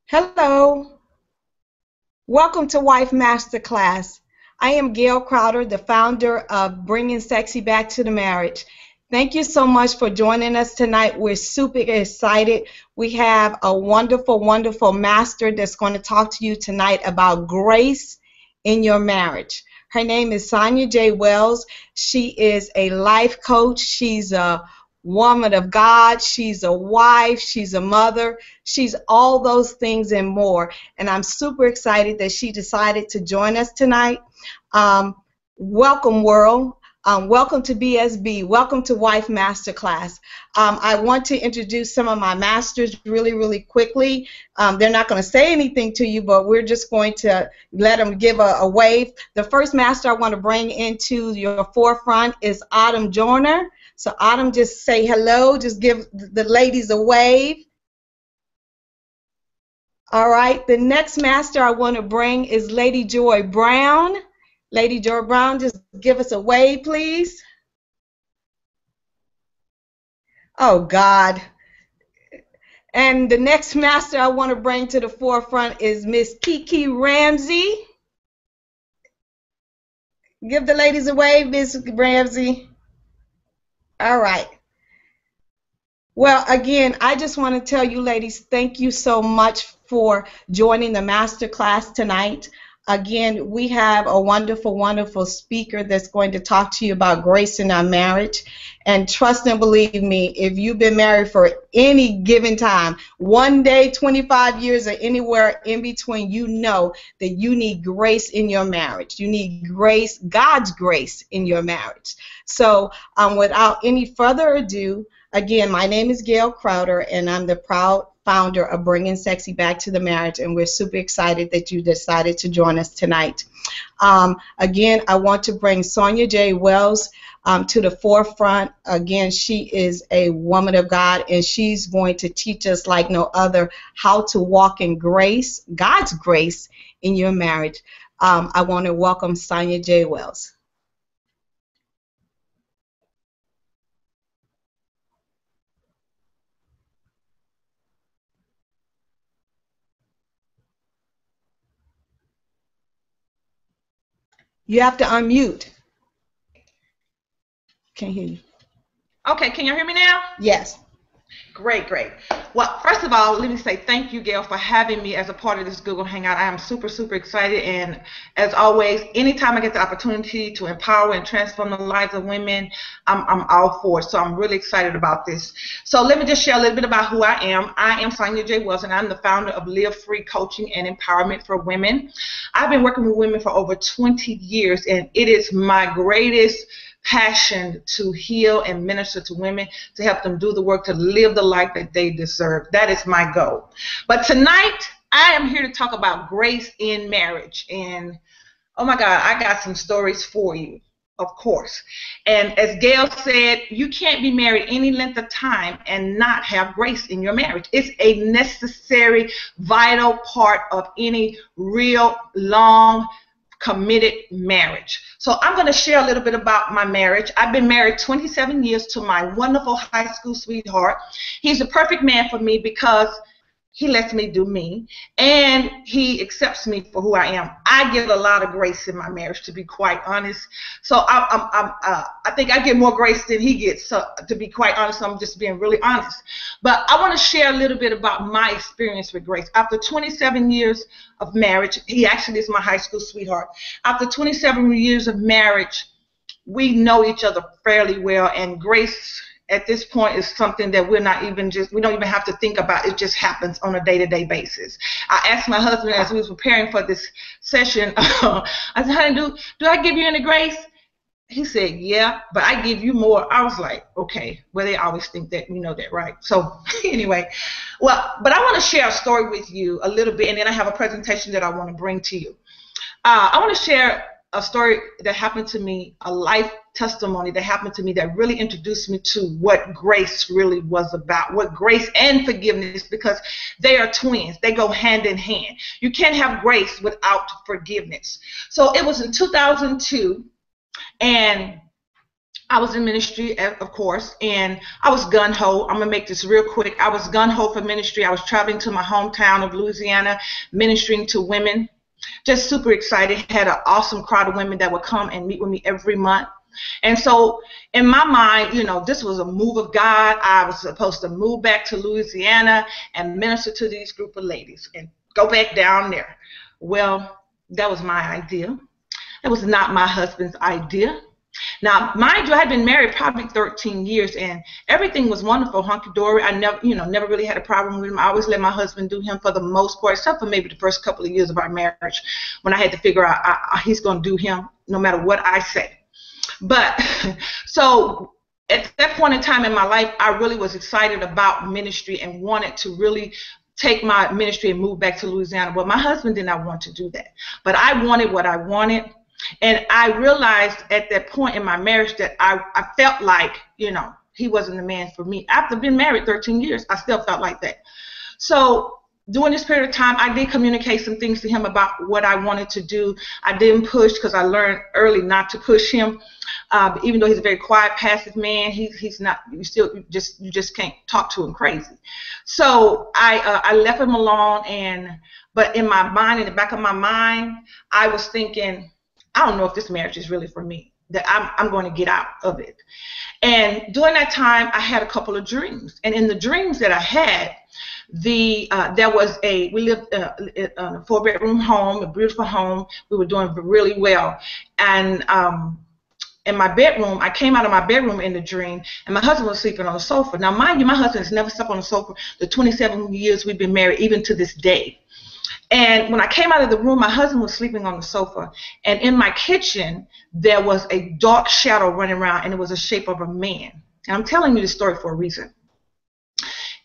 Hello, welcome to Wife Masterclass. I am Gail Crowder, the founder of Bringing Sexy Back to the Marriage. Thank you so much for joining us tonight. We're super excited. We have a wonderful, wonderful master that's going to talk to you tonight about grace in your marriage. Her name is Sonya J. Wells. She is a life coach. She's a woman of God. She's a wife. She's a mother. She's all those things and more. And I'm super excited that she decided to join us tonight. Um, Welcome, world. Welcome to BSB. Welcome to Wife Masterclass. I want to introduce some of my masters really, really quickly. They're not going to say anything to you, but we're just going to let them give a wave. The first master I want to bring into your forefront is Autumn Joyner. So Autumn, just say hello. Just give the ladies a wave. All right. The next master I want to bring is Lady Joy Brown. Lady Joy Brown, just give us a wave, please. Oh, God. And the next master I want to bring to the forefront is Miss Kiki Ramsey. Give the ladies a wave, Miss Ramsey. All right. Well, again, I just want to tell you, ladies, thank you so much for joining the master class tonight. Again, we have a wonderful, wonderful speaker that's going to talk to you about grace in our marriage. And trust and believe me, if you've been married for any given time, one day, 25 years, or anywhere in between, you know that you need grace in your marriage. You need grace, God's grace in your marriage. So without any further ado, again, my name is Gail Crowder, and I'm the proud founder of Bringing Sexy Back to the Marriage, and we're super excited that you decided to join us tonight. Again, I want to bring Sonya J. Wells to the forefront. Again, she is a woman of God, and she's going to teach us like no other how to walk in grace, God's grace, in your marriage. I want to welcome Sonya J. Wells. You have to unmute. Can't hear you. Okay, can you hear me now? Yes. Great, great. Well, first of all, let me say thank you, Gail, for having me as a part of this Google Hangout. I am super, super excited. And as always, anytime I get the opportunity to empower and transform the lives of women, I'm all for it. So I'm really excited about this. So let me just share a little bit about who I am. I am Sonya J. Wells, and I'm the founder of Live Free Coaching and Empowerment for Women. I've been working with women for over 20 years, and it is my greatest passion to heal and minister to women, to help them do the work, to live the life that they deserve. That is my goal. But tonight, I am here to talk about grace in marriage. And oh my God, I got some stories for you, of course. And as Gail said, you can't be married any length of time and not have grace in your marriage. It's a necessary, vital part of any real long committed marriage. So I'm going to share a little bit about my marriage. I've been married 27 years to my wonderful high school sweetheart. He's the perfect man for me because he lets me do me, and he accepts me for who I am. I get a lot of grace in my marriage, to be quite honest. So I think I get more grace than he gets, so, to be quite honest. So I'm just being really honest. But I want to share a little bit about my experience with grace. After 27 years of marriage, he actually is my high school sweetheart. After 27 years of marriage, we know each other fairly well, and grace at this point is something that we don't even have to think about. It just happens on a day-to-day basis. I asked my husband as we was preparing for this session, I said, honey, do I give you any grace? He said, yeah, but I give you more. I was like, okay. Well, they always think that, you know that, right? So anyway, but I want to share a story with you a little bit, and then I have a presentation that I want to bring to you. I want to share a story that happened to me, a life testimony that happened to me that really introduced me to what grace really was about, what grace and forgiveness, because they are twins. They go hand in hand. You can't have grace without forgiveness. So it was in 2002, and I was in ministry, of course, and I was gun-ho. I'm going to make this real quick. I was gun-ho for ministry. I was traveling to my hometown of Louisiana, ministering to women. Just super excited. Had an awesome crowd of women that would come and meet with me every month. And so in my mind, you know, this was a move of God. I was supposed to move back to Louisiana and minister to these group of ladies and go back down there. Well, that was my idea. That was not my husband's idea. Now, mind you, I had been married probably 13 years, and everything was wonderful, hunky-dory. I never really had a problem with him. I always let my husband do him for the most part, except for maybe the first couple of years of our marriage when I had to figure out he's going to do him no matter what I say. But so at that point in time in my life, I really was excited about ministry and wanted to really take my ministry and move back to Louisiana. But my husband did not want to do that. But I wanted what I wanted. And I realized at that point in my marriage that I felt like, you know, he wasn't the man for me. After being married 13 years, I still felt like that. So during this period of time, I did communicate some things to him about what I wanted to do. I didn't push because I learned early not to push him. Even though he's a very quiet, passive man, he's not. You just can't talk to him crazy. So I left him alone. But in my mind, in the back of my mind, I was thinking, I don't know if this marriage is really for me, that I'm going to get out of it. And during that time, I had a couple of dreams. And in the dreams that I had, we lived in a 4-bedroom home, a beautiful home. We were doing really well. And in my bedroom, I came out of my bedroom in the dream, and my husband was sleeping on the sofa. Now, mind you, my husband has never slept on the sofa the 27 years we've been married, even to this day. And when I came out of the room, my husband was sleeping on the sofa. And in my kitchen, there was a dark shadow running around, and it was the shape of a man. And I'm telling you this story for a reason.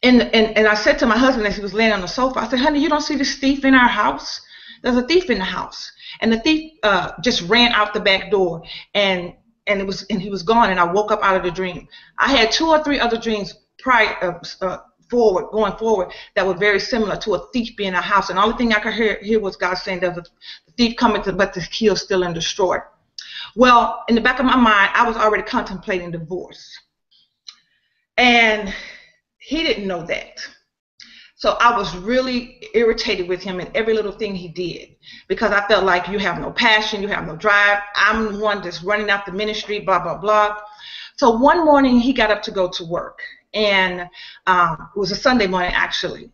And I said to my husband as he was laying on the sofa, I said, honey, you don't see this thief in our house? There's a thief in the house. And the thief just ran out the back door, and he was gone, and I woke up out of the dream. I had 2 or 3 other dreams going forward that were very similar to a thief being in a house, and the only thing I could hear was God saying there's a thief coming but to kill, steal, and destroy. Well, in the back of my mind, I was already contemplating divorce, and he didn't know that. So I was really irritated with him and every little thing he did, because I felt like you have no passion, you have no drive. I'm the one that's running out the ministry, blah, blah, blah. So one morning he got up to go to work, and it was a Sunday morning actually.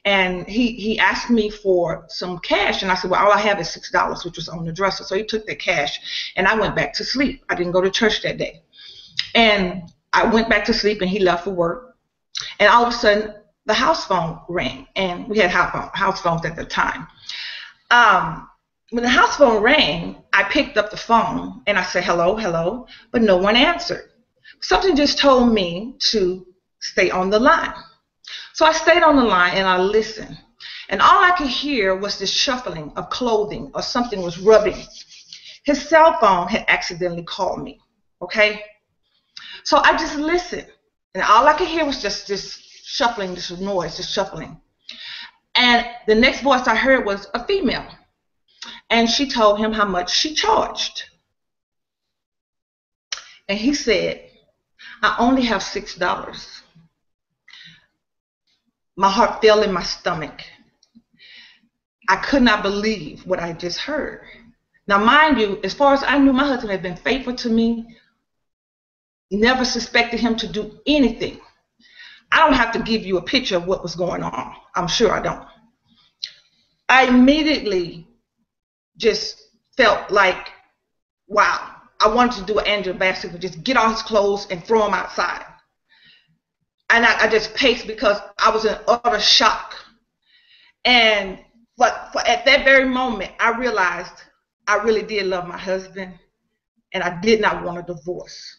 And he asked me for some cash, and I said, well, all I have is $6, which was on the dresser. So he took that cash, and I went back to sleep. I didn't go to church that day. And I went back to sleep, and he left for work. And all of a sudden, the house phone rang, and we had house phones at the time. When the house phone rang, I picked up the phone, and I said, hello, hello, but no one answered. Something just told me to stay on the line. So I stayed on the line, and I listened. And all I could hear was the shuffling of clothing, or something was rubbing. His cell phone had accidentally called me, okay? So I just listened, and all I could hear was just this shuffling, this noise, this shuffling. And the next voice I heard was a female, and she told him how much she charged. And he said, I only have $6. My heart fell in my stomach. I could not believe what I just heard. Now, mind you, as far as I knew, my husband had been faithful to me, never suspected him to do anything. I don't have to give you a picture of what was going on. I'm sure I don't. I immediately just felt like, wow, I wanted to do an Angela Bassett, but just get all his clothes and throw him outside. And I just paced because I was in utter shock. But at that very moment, I realized I really did love my husband, and I did not want a divorce.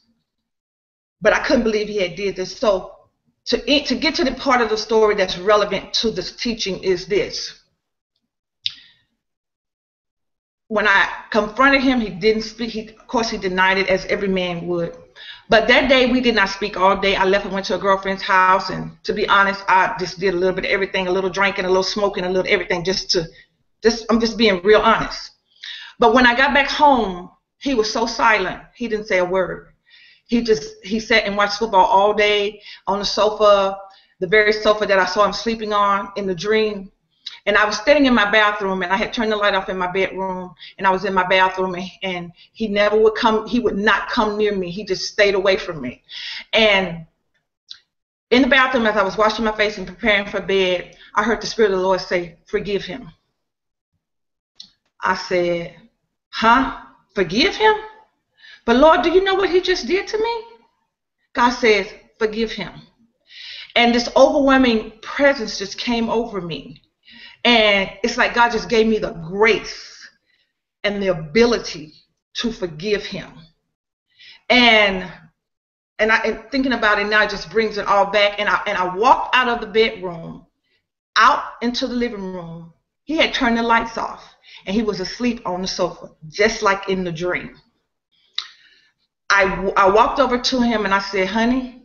But I couldn't believe he had did this. So to get to the part of the story that's relevant to this teaching is this. When I confronted him, he didn't speak. Of course, he denied it, as every man would. But that day, we did not speak all day. I left and went to a girlfriend's house. And to be honest, I just did a little bit of everything, a little drinking, a little smoking, a little everything, I'm just being real honest. But when I got back home, He was so silent. He didn't say a word. He sat and watched football all day on the sofa, the very sofa that I saw him sleeping on in the dream. And I was sitting in my bathroom, and I had turned the light off in my bedroom, and I was in my bathroom, and he never would come. He would not come near me. He just stayed away from me. And in the bathroom, as I was washing my face and preparing for bed, I heard the Spirit of the Lord say, "Forgive him." I said, "Huh? Forgive him? But Lord, do you know what he just did to me?" God says, "Forgive him." And this overwhelming presence just came over me. And it's like God just gave me the grace and the ability to forgive him. And thinking about it now, it just brings it all back. And I walked out of the bedroom, out into the living room. He had turned the lights off, and he was asleep on the sofa, just like in the dream. I walked over to him, and I said, "Honey,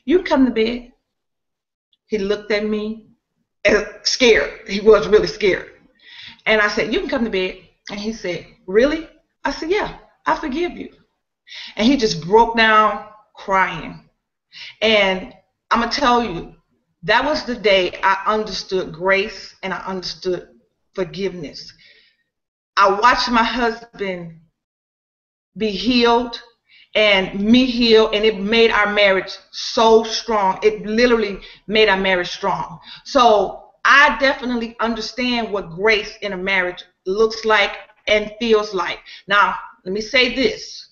you come to bed." He looked at me, scared. He was really scared. And I said, "You can come to bed." And he said, "Really?" I said, "Yeah, I forgive you." And he just broke down crying. And I'm going to tell you, that was the day I understood grace and I understood forgiveness. I watched my husband be healed and me heal, and it made our marriage so strong. It literally made our marriage strong. So I definitely understand what grace in a marriage looks like and feels like. Now, let me say this.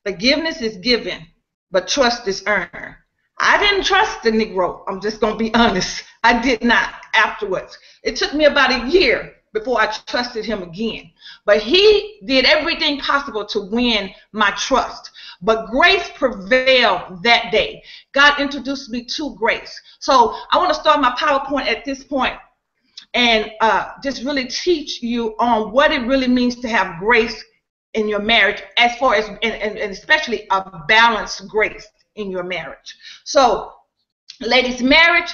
Forgiveness is given, but trust is earned. I didn't trust the Negro. I'm just going to be honest. I did not afterwards. It took me about a year before I trusted him again. But he did everything possible to win my trust. But grace prevailed that day. God introduced me to grace. So I want to start my PowerPoint at this point and just really teach you on what it really means to have grace in your marriage, as far as, and especially a balanced grace in your marriage. So, ladies, marriage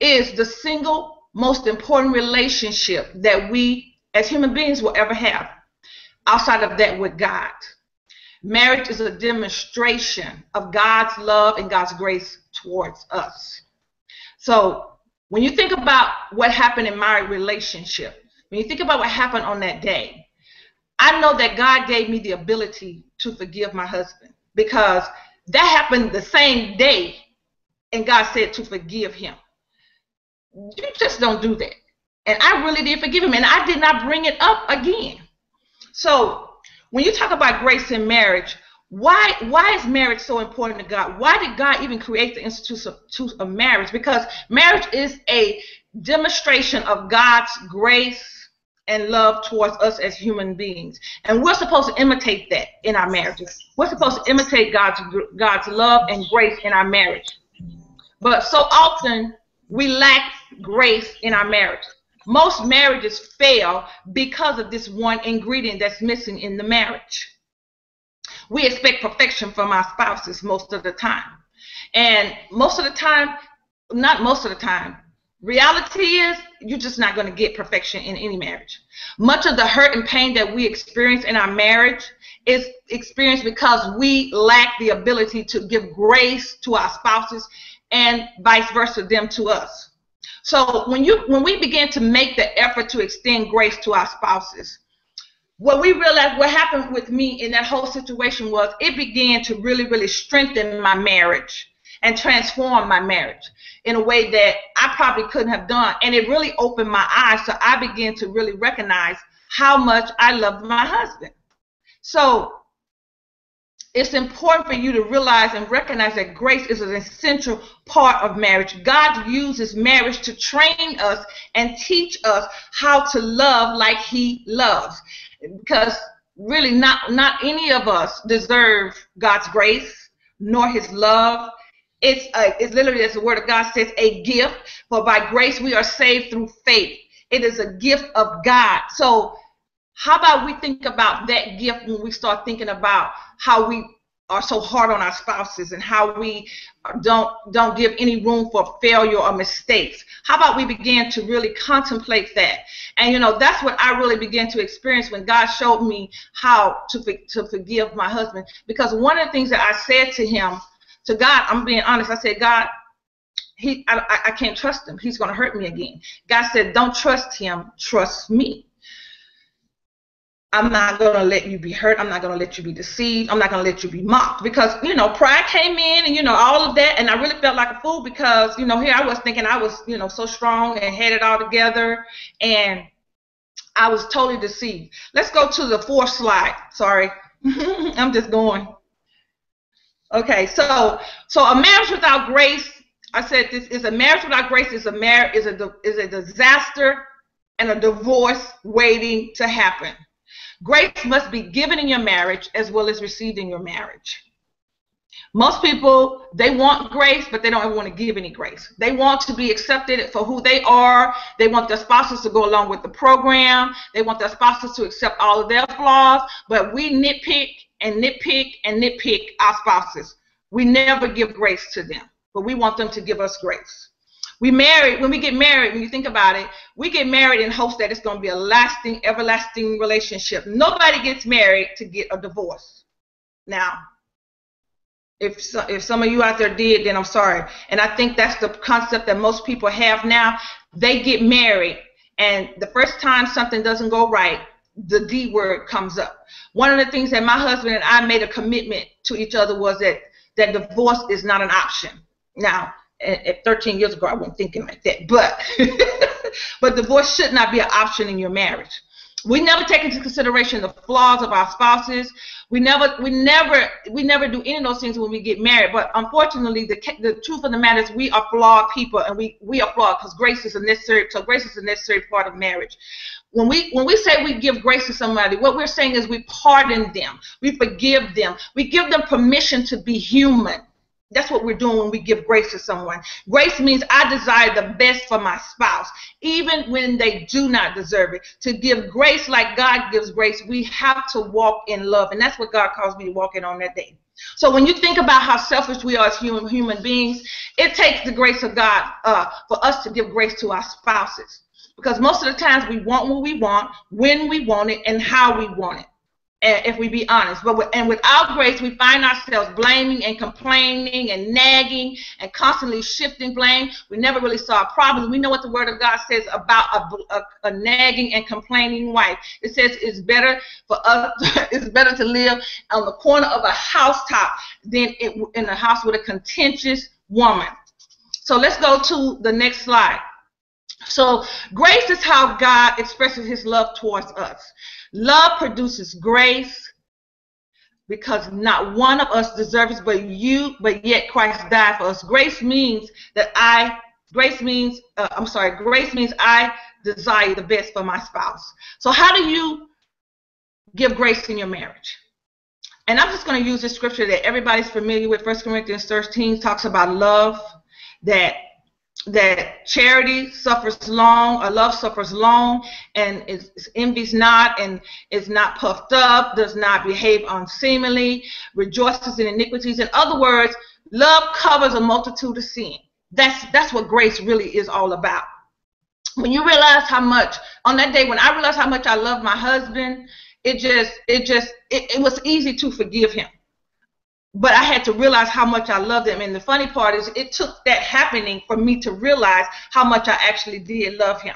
is the single most important relationship that we as human beings will ever have, outside of that with God. Marriage is a demonstration of God's love and God's grace towards us. So when you think about what happened in my relationship, when you think about what happened on that day, I know that God gave me the ability to forgive my husband, because that happened the same day, and God said to forgive him. You just don't do that. And I really did forgive him, and I did not bring it up again. So when you talk about grace in marriage, why is marriage so important to God? Why did God even create the institution of marriage? Because marriage is a demonstration of God's grace and love towards us as human beings. And we're supposed to imitate that in our marriages. We're supposed to imitate God's love and grace in our marriage. But so often we lack grace in our marriage. Most marriages fail because of this one ingredient that's missing in the marriage. We expect perfection from our spouses most of the time. And most of the time, not most of the time, reality is you're just not going to get perfection in any marriage. Much of the hurt and pain that we experience in our marriage is experienced because we lack the ability to give grace to our spouses and vice versa, them to us. So when we begin to make the effort to extend grace to our spouses, what we realized, what happened with me in that whole situation was it began to really, really strengthen my marriage and transform my marriage in a way that I probably couldn't have done. And it really opened my eyes, so I began to really recognize how much I loved my husband. So it's important for you to realize and recognize that grace is an essential part of marriage. God uses marriage to train us and teach us how to love like he loves. Because really not any of us deserve God's grace nor his love. It's literally, as the word of God says, a gift. For by grace we are saved through faith. It is a gift of God. So how about we think about that gift when we start thinking about how we are so hard on our spouses and how we don't give any room for failure or mistakes. How about we begin to really contemplate that? And, you know, that's what I really began to experience when God showed me how to forgive my husband. Because one of the things that I said to him, to God, I'm being honest, I said, God, I can't trust him. He's going to hurt me again. God said, don't trust him, trust me. I'm not going to let you be hurt. I'm not going to let you be deceived. I'm not going to let you be mocked. Because, you know, pride came in and, you know, all of that. And I really felt like a fool because, you know, here I was thinking I was, you know, so strong and had it all together. And I was totally deceived. Let's go to the fourth slide. Sorry. I'm just going. Okay. So a marriage without grace, I said this is a marriage without grace is a disaster and a divorce waiting to happen. Grace must be given in your marriage as well as received in your marriage. Most people, they want grace, but they don't ever want to give any grace. They want to be accepted for who they are. They want their spouses to go along with the program. They want their spouses to accept all of their flaws. But we nitpick and nitpick and nitpick our spouses. We never give grace to them, but we want them to give us grace. When we get married, when you think about it, we get married in hopes that it's going to be a lasting, everlasting relationship. Nobody gets married to get a divorce. Now, if some of you out there did, then I'm sorry. And I think that's the concept that most people have now. They get married, and the first time something doesn't go right, the D word comes up. One of the things that my husband and I made a commitment to each other was that divorce is not an option. Now, at 13 years ago, I wasn't thinking like that, but divorce should not be an option in your marriage. We never take into consideration the flaws of our spouses. We never do any of those things when we get married. But unfortunately, the truth of the matter is we are flawed people, and we are flawed because grace is a necessary. So grace is a necessary part of marriage. When we say we give grace to somebody, what we're saying is we pardon them, we forgive them, we give them permission to be human. That's what we're doing when we give grace to someone. Grace means I desire the best for my spouse, even when they do not deserve it. To give grace like God gives grace, we have to walk in love. And that's what God calls me to walk in on that day. So when you think about how selfish we are as human beings, it takes the grace of God for us to give grace to our spouses. Because most of the times we want what we want, when we want it, and how we want it. If we be honest. And without grace, we find ourselves blaming and complaining and nagging and constantly shifting blame. We never really solve problems. We know what the Word of God says about a nagging and complaining wife. It says it's better to live on the corner of a housetop than in a house with a contentious woman. So let's go to the next slide. So grace is how God expresses his love towards us. Love produces grace because not one of us deserves it, but yet Christ died for us. Grace means I desire the best for my spouse. So how do you give grace in your marriage? And I'm just going to use this scripture that everybody's familiar with. 1 Corinthians 13 talks about love, that charity suffers long, or love suffers long, and is envies not, and is not puffed up, does not behave unseemly, rejoices in iniquities. In other words, love covers a multitude of sin. That's what grace really is all about. When you realize how much, on that day when I realized how much I loved my husband, it was easy to forgive him. But I had to realize how much I loved him. And the funny part is it took that happening for me to realize how much I actually did love him.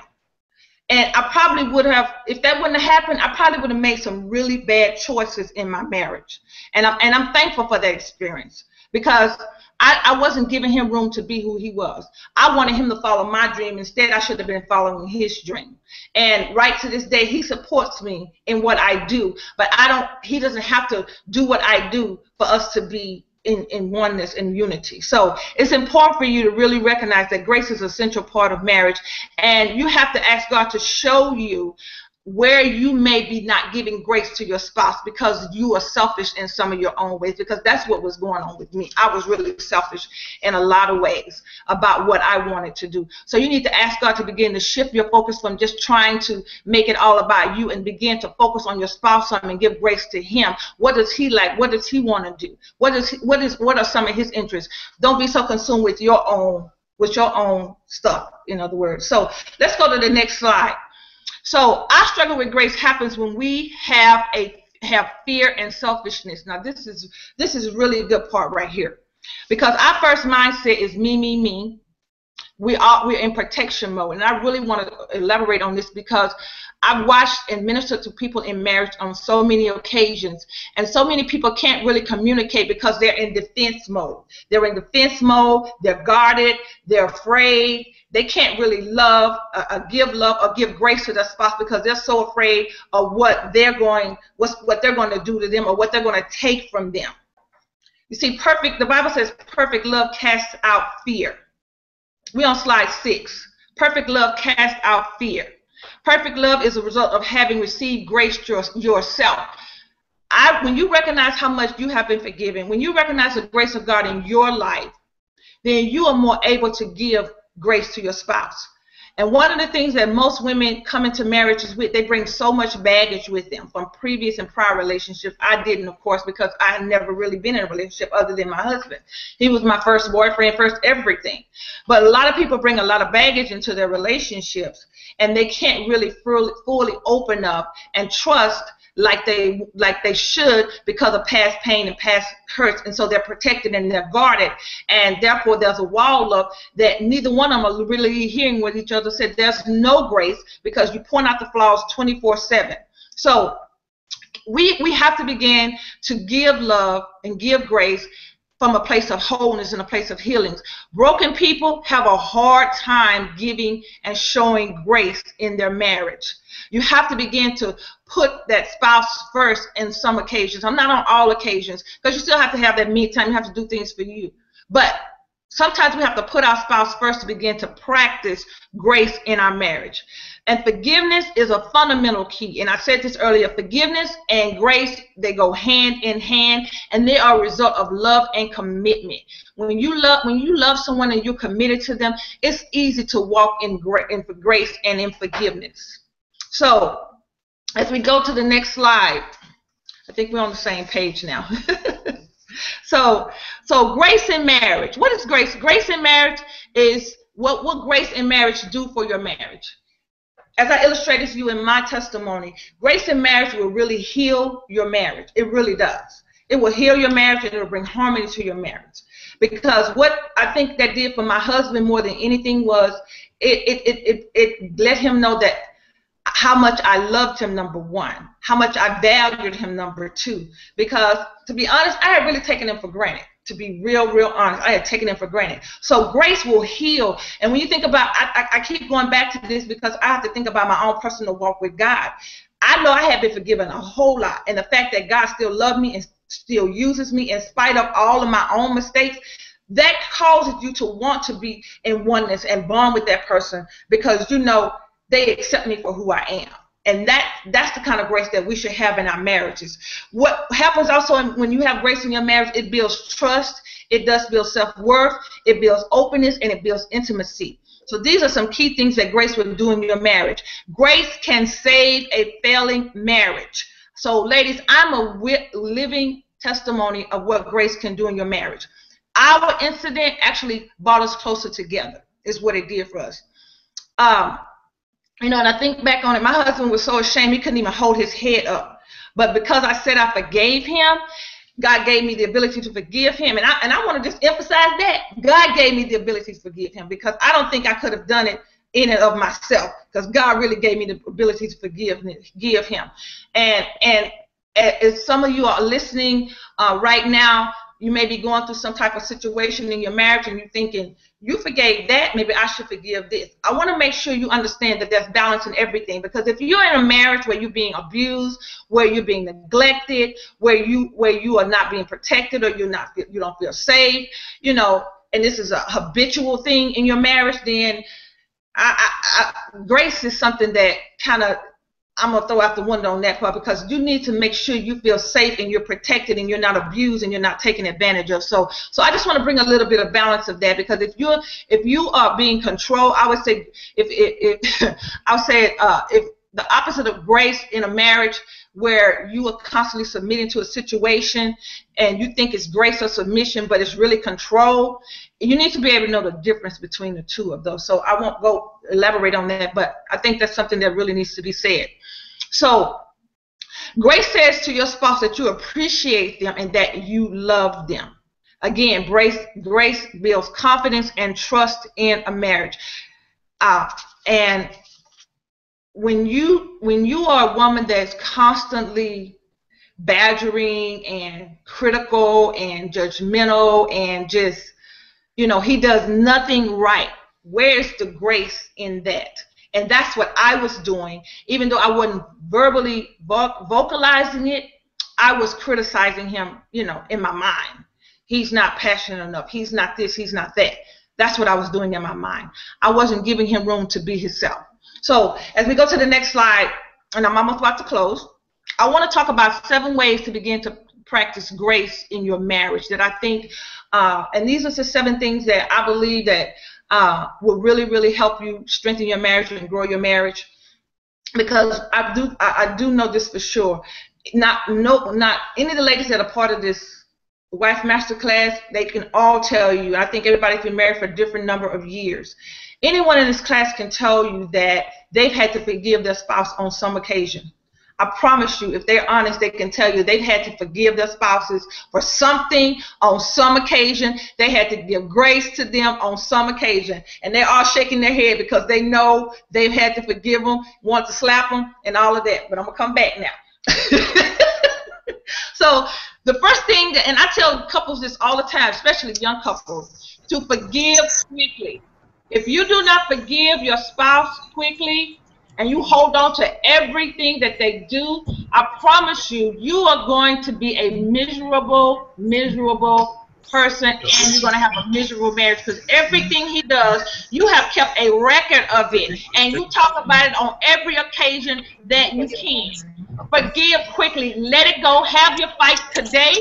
And I probably would have, if that wouldn't have happened, I probably would have made some really bad choices in my marriage. And I'm thankful for that experience, because I wasn't giving him room to be who he was. I wanted him to follow my dream. Instead, I should have been following his dream. And right to this day, he supports me in what I do. But he doesn't have to do what I do for us to be in oneness and unity. So it's important for you to really recognize that grace is an essential part of marriage. And you have to ask God to show you where you may be not giving grace to your spouse because you are selfish in some of your own ways, because that's what was going on with me. I was really selfish in a lot of ways about what I wanted to do. So you need to ask God to begin to shift your focus from just trying to make it all about you and begin to focus on your spouse some and give grace to him. What does he like? What does he want to do? What are some of his interests? Don't be so consumed with your own stuff, in other words. So let's go to the next slide. So our struggle with grace happens when we have fear and selfishness. Now this is really a good part right here, because our first mindset is me, me, me. We're in protection mode, and I really want to elaborate on this because I've watched and ministered to people in marriage on so many occasions, and so many people can't really communicate because they're in defense mode. They're in defense mode. They're guarded. They're afraid. They can't really give love or give grace to their spouse because they're so afraid of what they're going to do to them or what they're going to take from them. You see, the Bible says perfect love casts out fear. We're on slide 6. Perfect love casts out fear. Perfect love is a result of having received grace yourself. When you recognize how much you have been forgiven, when you recognize the grace of God in your life, then you are more able to give grace to your spouse. And one of the things that most women come into marriages with, they bring so much baggage with them from previous and prior relationships. I didn't, of course, because I had never really been in a relationship other than my husband. He was my first boyfriend, first everything. But a lot of people bring a lot of baggage into their relationships, and they can't really fully open up and trust like they should because of past pain and past hurts, and so they're protected and they're guarded, and therefore there's a wall up that neither one of them are really hearing what each other said. There's no grace because you point out the flaws 24/7. So we have to begin to give love and give grace from a place of wholeness and a place of healings. Broken people have a hard time giving and showing grace in their marriage. You have to begin to put that spouse first in some occasions. I'm not on all occasions, because you still have to have that me time. You have to do things for you. But sometimes we have to put our spouse first to begin to practice grace in our marriage. And forgiveness is a fundamental key. And I said this earlier, forgiveness and grace, they go hand in hand, and they are a result of love and commitment. When you love someone and you're committed to them, it's easy to walk in grace and in forgiveness. So as we go to the next slide, I think we're on the same page now. So grace in marriage. What is grace? Grace in marriage is what grace in marriage do for your marriage. As I illustrated to you in my testimony, grace in marriage will really heal your marriage. It really does. It will heal your marriage, and it will bring harmony to your marriage. Because what I think that did for my husband more than anything was it let him know that how much I loved him, number one, how much I valued him, number two. Because to be honest, I had really taken him for granted. To be real honest, I had taken him for granted. So grace will heal. And when you think about, I keep going back to this because I have to think about my own personal walk with God. I know I have been forgiven a whole lot. And the fact that God still loved me and still uses me in spite of all of my own mistakes, that causes you to want to be in oneness and bond with that person, because you know they accept me for who I am. And that's the kind of grace that we should have in our marriages. What happens also when you have grace in your marriage, it builds trust, it does build self-worth, it builds openness, and it builds intimacy. So these are some key things that grace will do in your marriage. Grace can save a failing marriage. So ladies, I'm a living testimony of what grace can do in your marriage. Our incident actually brought us closer together, is what it did for us. And I think back on it, my husband was so ashamed he couldn't even hold his head up. But because I said I forgave him, God gave me the ability to forgive him. And I want to just emphasize that. God gave me the ability to forgive him, because I don't think I could have done it in and of myself, because God really gave me the ability to forgive him. And as some of you are listening right now, you may be going through some type of situation in your marriage and you're thinking, you forgave that, maybe I should forgive this. I want to make sure you understand that there's balance in everything, because if you're in a marriage where you're being abused, where you're being neglected, where you are not being protected, or you don't feel safe, and this is a habitual thing in your marriage, then grace is something that kind of I'm going to throw out the window on that part, because you need to make sure you feel safe and you're protected and you're not abused and you're not taken advantage of. So I just want to bring a little bit of balance of that, because if you are being controlled, I would say if the opposite of grace in a marriage, where you are constantly submitting to a situation and you think it's grace or submission, but it's really control, you need to be able to know the difference between the two of those. So I won't go elaborate on that, but I think that's something that really needs to be said. So grace says to your spouse that you appreciate them and that you love them. Again, grace builds confidence and trust in a marriage. And when you are a woman that's constantly badgering and critical and judgmental and just, he does nothing right, where's the grace in that? And that's what I was doing. Even though I wasn't verbally vocalizing it, I was criticizing him, in my mind. He's not passionate enough. He's not this, he's not that. That's what I was doing in my mind. I wasn't giving him room to be himself. So as we go to the next slide, and I'm almost about to close, I want to talk about 7 ways to begin to practice grace in your marriage that I think, and these are the 7 things that I believe that will really, really help you strengthen your marriage and grow your marriage. Because I do know this for sure. Not any of the ladies that are part of this Wife Masterclass, they can all tell you. I think everybody's been married for a different number of years. Anyone in this class can tell you that they've had to forgive their spouse on some occasion. I promise you, if they're honest, they can tell you they've had to forgive their spouses for something on some occasion. They had to give grace to them on some occasion. And they're all shaking their head because they know they've had to forgive them, want to slap them, and all of that. But I'm going to come back now. So the first thing, and I tell couples this all the time, especially young couples, to forgive quickly. If you do not forgive your spouse quickly, and you hold on to everything that they do, I promise you, you are going to be a miserable, miserable person, and you're going to have a miserable marriage, because everything he does, you have kept a record of it, and you talk about it on every occasion that you can. Forgive quickly. Let it go. Have your fight today.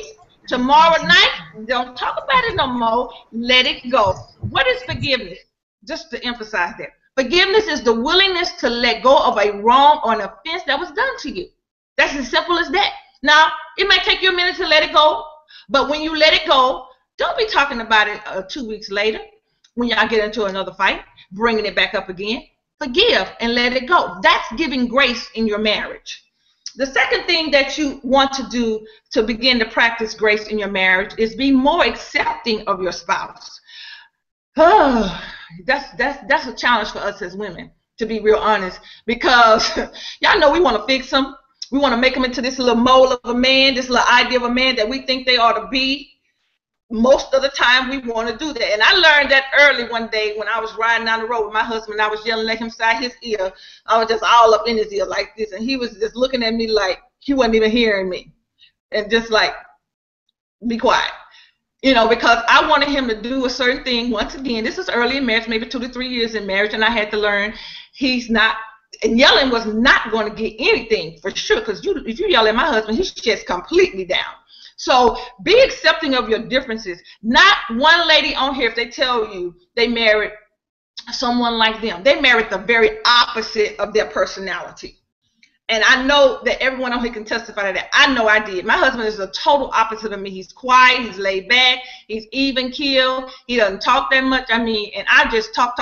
Tomorrow night, don't talk about it no more. Let it go. What is forgiveness? Just to emphasize that. Forgiveness is the willingness to let go of a wrong or an offense that was done to you. That's as simple as that. Now, it may take you a minute to let it go, but when you let it go, don't be talking about it 2 weeks later when y'all get into another fight, bringing it back up again. Forgive and let it go. That's giving grace in your marriage. The second thing that you want to do to begin to practice grace in your marriage is be more accepting of your spouse. Oh, that's a challenge for us as women, to be real honest, because y'all know we want to fix them. We want to make them into this little mold of a man, this little idea of a man that we think they ought to be. Most of the time we want to do that. And I learned that early one day when I was riding down the road with my husband. I was yelling at him side his ear. I was just all up in his ear like this. And he was just looking at me like he wasn't even hearing me. And just like, be quiet. Because I wanted him to do a certain thing. Once again, this is early in marriage, maybe 2 to 3 years in marriage. And I had to learn he's not, and yelling was not going to get anything for sure. Because if you yell at my husband, he's just completely down. So be accepting of your differences. Not one lady on here, if they tell you they married someone like them, they married the very opposite of their personality. And I know that everyone on here can testify to that. I know I did. My husband is the total opposite of me. He's quiet. He's laid back. He's even keeled. He doesn't talk that much. And I just talk.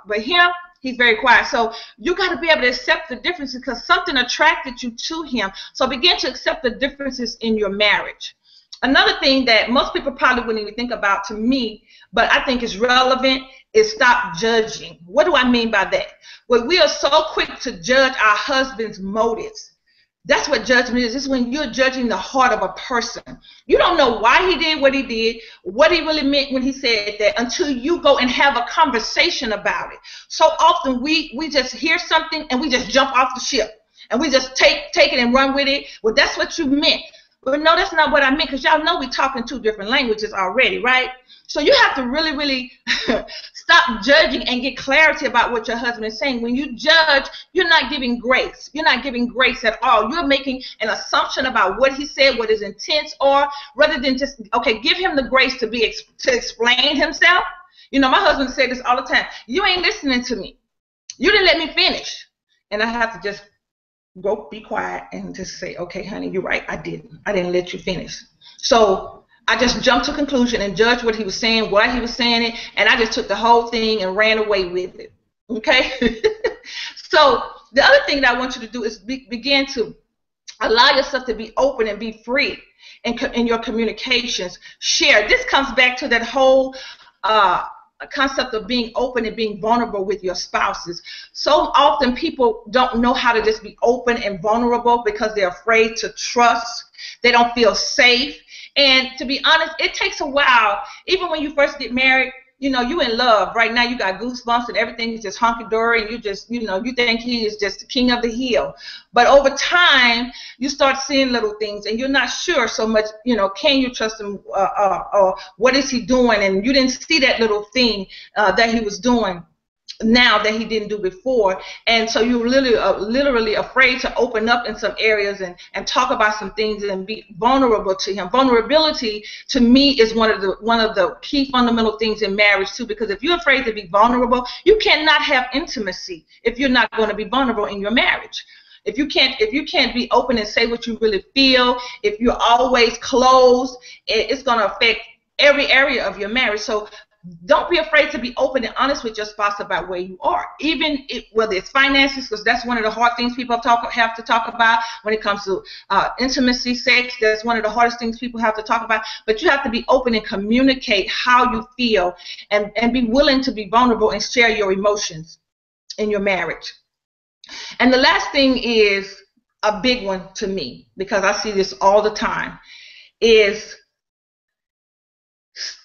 But him, he's very quiet. So you got to be able to accept the differences because something attracted you to him. So begin to accept the differences in your marriage. Another thing that most people probably wouldn't even think about, to me, but I think is relevant, is stop judging. What do I mean by that? Well, we are so quick to judge our husband's motives. That's what judgment is. It's when you're judging the heart of a person. You don't know why he did, what he really meant when he said that, until you go and have a conversation about it. So often we just hear something and we just jump off the ship and we just take it and run with it. Well, that's what you meant. But no, that's not what I meant, because y'all know we talk in 2 different languages already, right? So you have to really, really stop Stop judging and get clarity about what your husband is saying. When you judge, you're not giving grace. You're not giving grace at all. You're making an assumption about what he said, what his intents are, rather than just, okay, give him the grace to explain himself. You know, my husband said this all the time. You ain't listening to me. You didn't let me finish. And I have to just go be quiet and just say, okay, honey, you're right. I didn't let you finish. So I just jumped to conclusion and judged what he was saying, why he was saying it, and I just took the whole thing and ran away with it. Okay? So the other thing that I want you to do is begin to allow yourself to be open and be free in your communications. Share. This comes back to that whole concept of being open and being vulnerable with your spouses. So often people don't know how to just be open and vulnerable because they're afraid to trust. They don't feel safe. And to be honest, it takes a while. Even when you first get married, you know, you in love. Right now you got goosebumps and everything is just hunky-dory, and you just, you know, you think he is just the king of the hill. But over time, you start seeing little things and you're not sure so much, you know, can you trust him, or what is he doing? And you didn't see that little thing that he was doing now that he didn't do before. And so you're literally afraid to open up in some areas and talk about some things and be vulnerable to him. Vulnerability to me is one of the key fundamental things in marriage too, because if you're afraid to be vulnerable, you cannot have intimacy if you're not going to be vulnerable in your marriage. If you can't be open and say what you really feel, if you're always closed, it's going to affect every area of your marriage. So don't be afraid to be open and honest with your spouse about where you are, even whether it's finances, because that's one of the hard things people have to talk about when it comes to intimacy, sex. That's one of the hardest things people have to talk about. But you have to be open and communicate how you feel, and be willing to be vulnerable and share your emotions in your marriage. And the last thing is a big one to me, because I see this all the time, is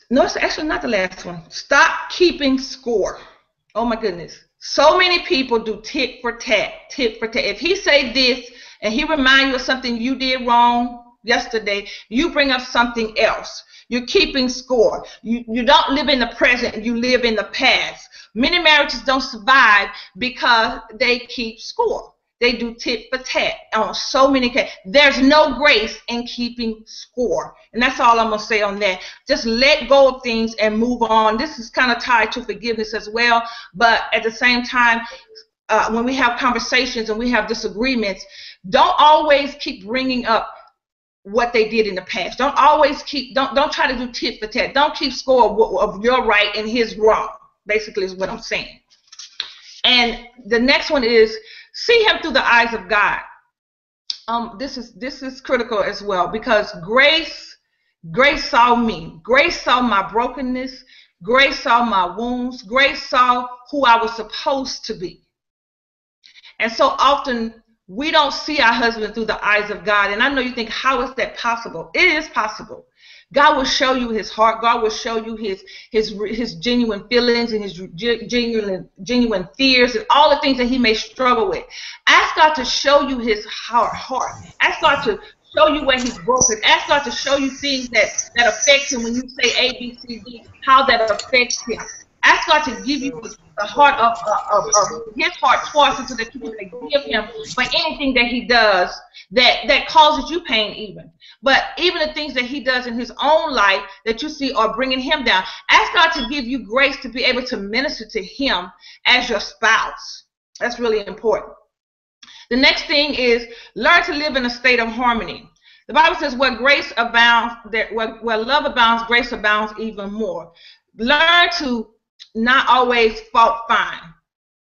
no, it's actually not the last one. Stop keeping score. Oh my goodness. So many people do tit for tat, tit for tat. If he say this and he remind you of something you did wrong yesterday, you bring up something else. You're keeping score. You don't live in the present, you live in the past. Many marriages don't survive because they keep score. They do tit for tat on so many cases. There's no grace in keeping score. And that's all I'm going to say on that. Just let go of things and move on. This is kind of tied to forgiveness as well. But at the same time, when we have conversations and we have disagreements, don't always keep bringing up what they did in the past. Don't try to do tit for tat. Don't keep score of your right and his wrong, basically is what I'm saying. And the next one is, see him through the eyes of God. This is critical as well, because grace saw me. Grace saw my brokenness. Grace saw my wounds. Grace saw who I was supposed to be. And so often we don't see our husband through the eyes of God. And I know you think, how is that possible? It is possible. God will show you his heart. God will show you his genuine feelings and his genuine fears and all the things that he may struggle with. Ask God to show you his heart. Ask God to show you where he's broken. Ask God to show you things that affect him when you say A, B, C, D, how that affects him. Ask God to give you the heart of his heart towards him, so that you can forgive him for anything that he does that causes you pain even. But even the things that he does in his own life that you see are bringing him down. Ask God to give you grace to be able to minister to him as your spouse. That's really important. The next thing is, learn to live in a state of harmony. The Bible says, where grace abounds, where love abounds, grace abounds even more. Learn to not always fault find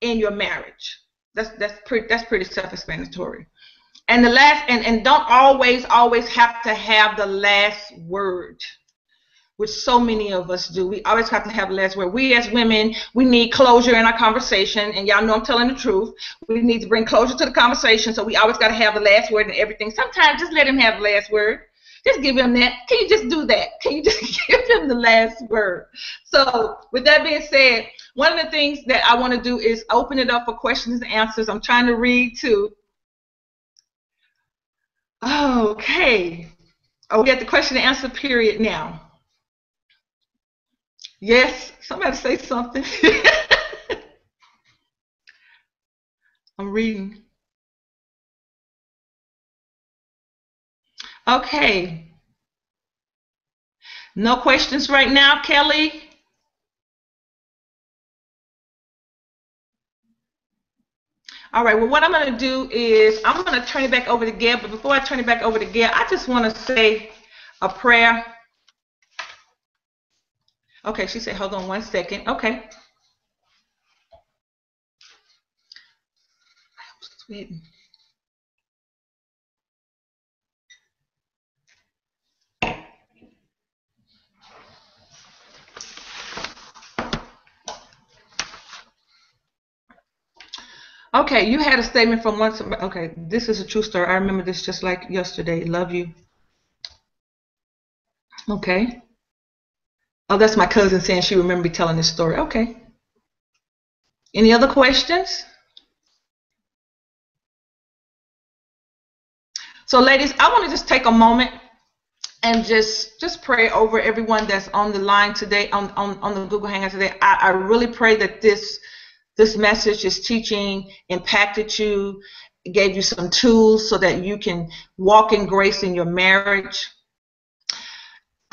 in your marriage. That's pretty self-explanatory. And the last, and don't always have to have the last word, which so many of us do. We always have to have the last word. We as women, we need closure in our conversation, and y'all know I'm telling the truth. We need to bring closure to the conversation, so we always got to have the last word and everything. Sometimes just let him have the last word. Just give him that. Can you just do that? Can you just give him the last word? So with that being said, one of the things that I want to do is open it up for questions and answers. I'm trying to read too. Okay. Oh, we at the question and answer period now. Yes, somebody say something. I'm reading. Okay. No questions right now, Kelly? All right, well, what I'm going to do is I'm going to turn it back over to Gail. But before I turn it back over to Gail, I just want to say a prayer. Okay, she said, hold on 1 second. Okay. Sweet. Okay, you had a statement from once. Okay, this is a true story. I remember this just like yesterday. Love you. Okay. Oh, that's my cousin saying she remembered me telling this story. Okay. Any other questions? So, ladies, I want to just take a moment and just pray over everyone that's on the line today, on the Google Hangout today. I really pray that this message, this teaching impacted you, gave you some tools so that you can walk in grace in your marriage.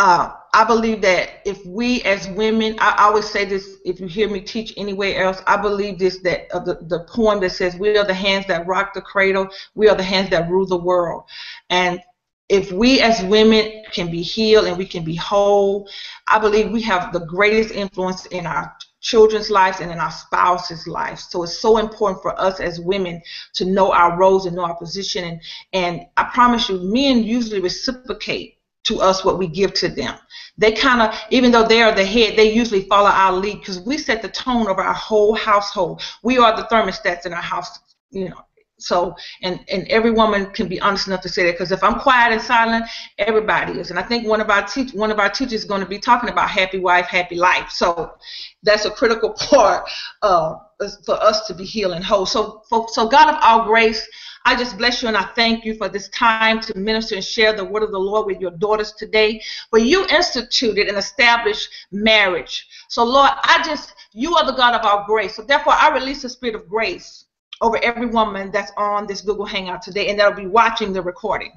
I believe that if we as women, I always say this, if you hear me teach anywhere else, I believe this, that the poem that says, we are the hands that rock the cradle, we are the hands that rule the world. And if we as women can be healed and we can be whole, I believe we have the greatest influence in our children's lives and in our spouses' lives. So it's so important for us as women to know our roles and know our position. And I promise you, men usually reciprocate to us what we give to them. They kind of, even though they are the head, they usually follow our lead because we set the tone of our whole household. We are the thermostats in our house, you know. So, and every woman can be honest enough to say that, because if I'm quiet and silent, everybody is. And I think one of our teachers is going to be talking about happy wife, happy life. So that's a critical part for us to be healed and whole. So God of all grace, I just bless you and I thank you for this time to minister and share the word of the Lord with your daughters today. For you instituted and established marriage. So Lord, you are the God of our grace. So therefore I release the spirit of grace over every woman that's on this Google Hangout today and that'll be watching the recording.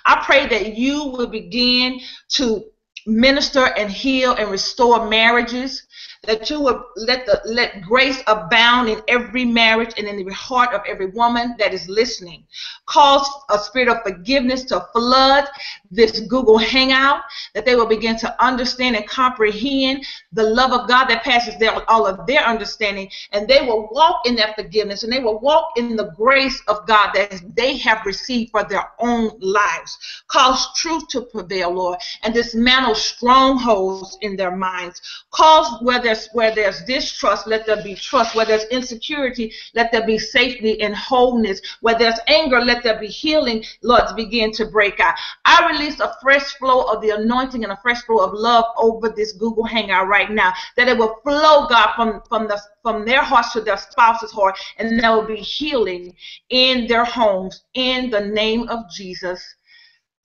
I pray that you will begin to minister and heal and restore marriages, that you would let grace abound in every marriage and in the heart of every woman that is listening. Cause a spirit of forgiveness to flood this Google Hangout, that they will begin to understand and comprehend the love of God that passes all of their understanding, and they will walk in that forgiveness and they will walk in the grace of God that they have received for their own lives. Cause truth to prevail, Lord, and dismantle strongholds in their minds. Cause where there's distrust, let there be trust. Where there's insecurity, let there be safety and wholeness. Where there's anger, let there be healing, Lord, to begin to break out. I release a fresh flow of the anointing and a fresh flow of love over this Google Hangout right now, that it will flow, God, from their hearts to their spouse's heart, and there will be healing in their homes in the name of Jesus.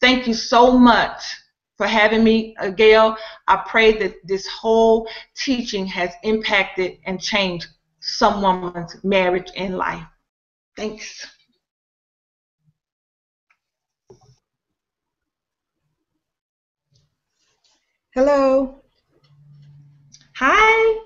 Thank you so much for having me, Gail. I pray that this whole teaching has impacted and changed some woman's marriage and life. Thanks. Hello. Hi.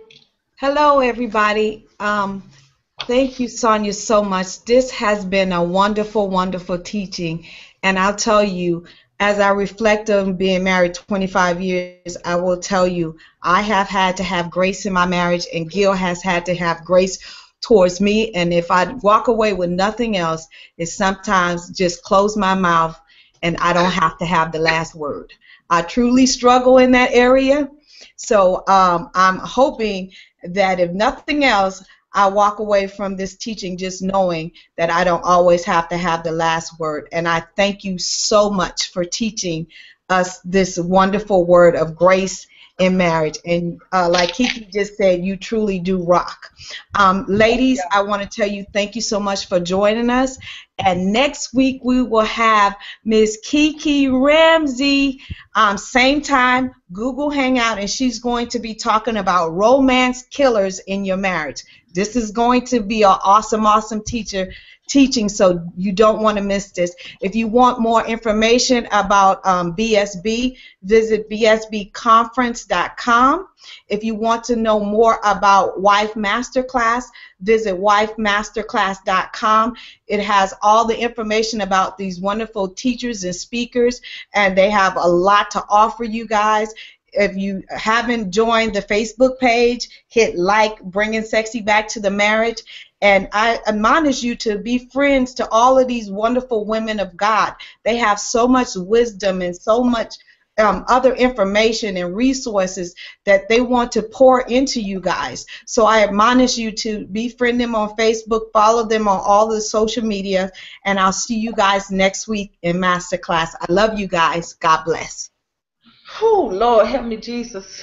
Hello, everybody. Thank you, Sonya, so much. This has been a wonderful, wonderful teaching. And I'll tell you, as I reflect on being married 25 years, I will tell you, I have had to have grace in my marriage, and Gail has had to have grace towards me. And if I walk away with nothing else, it's sometimes just close my mouth and I don't have to have the last word. I truly struggle in that area. So I'm hoping that if nothing else, I walk away from this teaching just knowing that I don't always have to have the last word. And I thank you so much for teaching us this wonderful word of grace in marriage. And like Kiki just said, you truly do rock. Ladies, I want to tell you thank you so much for joining us. And next week we will have Miss Kiki Ramsey, same time, Google Hangout, and she's going to be talking about romance killers in your marriage. This is going to be an awesome, awesome teaching, so you don't want to miss this. If you want more information about BSB, visit bsbconference.com. If you want to know more about Wife Masterclass, visit wifemasterclass.com. It has all the information about these wonderful teachers and speakers, and they have a lot to offer you guys. If you haven't joined the Facebook page, hit like, Bringing Sexy Back to the Marriage. And I admonish you to be friends to all of these wonderful women of God. They have so much wisdom and so much other information and resources that they want to pour into you guys. So I admonish you to befriend them on Facebook, follow them on all the social media, and I'll see you guys next week in Masterclass. I love you guys. God bless. Oh, Lord, help me, Jesus.